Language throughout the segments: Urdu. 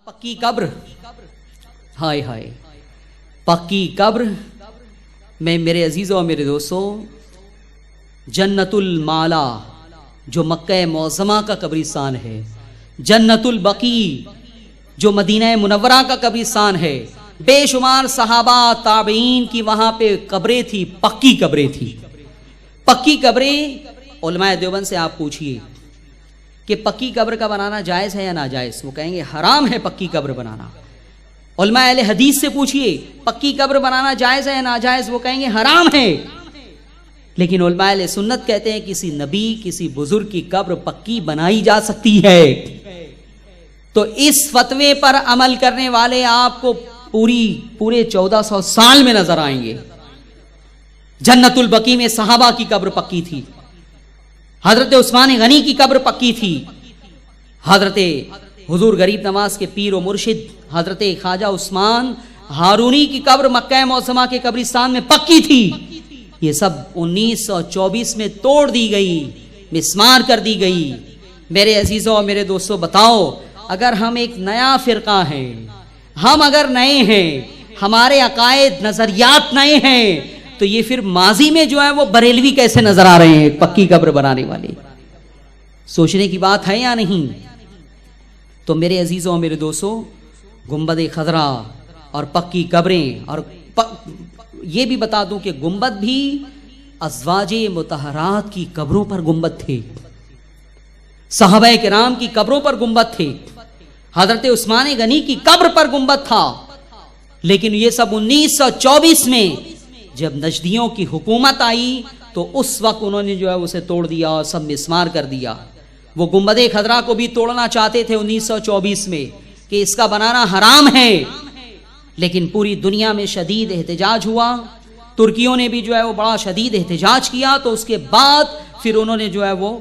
پکی قبر، ہائے ہائے پکی قبر میں میرے عزیزوں اور میرے دوستوں، جنت المالا جو مکہ معظمہ کا قبرستان ہے، جنت البقیع جو مدینہ منورہ کا قبرستان ہے، بے شمار صحابہ تابعین کی وہاں پہ قبریں تھی، پکی قبریں تھی۔ پکی قبریں علماء دیوبند سے آپ پوچھئے کہ پکی قبر کا بنانا جائز ہے یا ناجائز، وہ کہیں گے حرام ہے پکی قبر بنانا۔ علماء اہل حدیث سے پوچھئے پکی قبر بنانا جائز ہے یا ناجائز، وہ کہیں گے حرام ہے۔ لیکن علماء اہل سنت کہتے ہیں کسی نبی کسی بزرگ کی قبر پکی بنائی جا سکتی ہے۔ تو اس فتوے پر عمل کرنے والے آپ کو پورے 1400 سال میں نظر آئیں گے۔ جنت البقیع میں صحابہ کی قبر پکی تھی، حضرت عثمان غنی کی قبر پکی تھی، حضرت حضور غریب نواز کے پیر و مرشد حضرت خواجہ عثمان ہارونی کی قبر مکہ معظمہ کے قبرستان میں پکی تھی۔ یہ سب 1924 میں توڑ دی گئی، مسمار کر دی گئی۔ میرے عزیزوں اور میرے دوستوں، بتاؤ اگر ہم ایک نیا فرقہ ہیں، ہم اگر نئے ہیں، ہمارے عقائد نظریات نئے ہیں، تو یہ پھر ماضی میں جو ہے وہ بریلوی کیسے نظر آ رہے ہیں پکی قبر بنانے والے؟ سوچنے کی بات ہے یا نہیں؟ تو میرے عزیزوں اور میرے دوستوں، گنبد خضرا اور پکی قبریں، اور یہ بھی بتا دوں کہ گنبد بھی ازواج مطہرات کی قبروں پر گنبد تھے، صحابہ کرام کی قبروں پر گنبد تھے، حضرت عثمان غنی کی قبر پر گنبد تھا۔ لیکن یہ سب 1924 میں جب نجدیوں کی حکومت آئی تو اس وقت انہوں نے جو ہے اسے توڑ دیا اور سب مسمار کر دیا۔ وہ گنبد خضرا کو بھی توڑنا چاہتے تھے 1924 میں کہ اس کا بنانا حرام ہے، لیکن پوری دنیا میں شدید احتجاج ہوا، ترکیوں نے بھی جو ہے وہ بڑا شدید احتجاج کیا، تو اس کے بعد پھر انہوں نے جو ہے وہ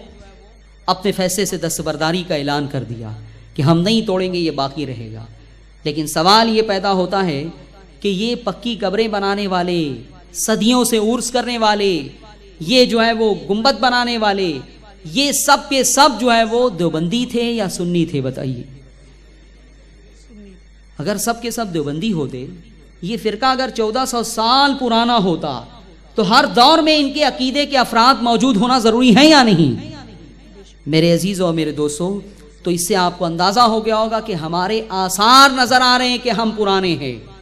اپنے فیصلے سے دستبرداری کا اعلان کر دیا کہ ہم نہیں توڑیں گے، یہ باقی رہے گا۔ لیکن سوال یہ پیدا ہوتا ہے کہ یہ پکی قبریں بنانے والے، صدیوں سے عرس کرنے والے، یہ جو ہے وہ گنبد بنانے والے، یہ سب کے سب جو ہے وہ دیوبندی تھے یا سنی تھے؟ بتائیے۔ اگر سب کے سب دیوبندی ہوتے، یہ فرقہ اگر 1400 سال پرانا ہوتا، تو ہر دور میں ان کے عقیدے کے افراد موجود ہونا ضروری ہے یا نہیں؟ میرے عزیزوں اور میرے دوستوں، تو اس سے آپ کو اندازہ ہو گیا ہوگا کہ ہمارے آثار نظر آ رہے ہیں کہ ہم پرانے ہیں۔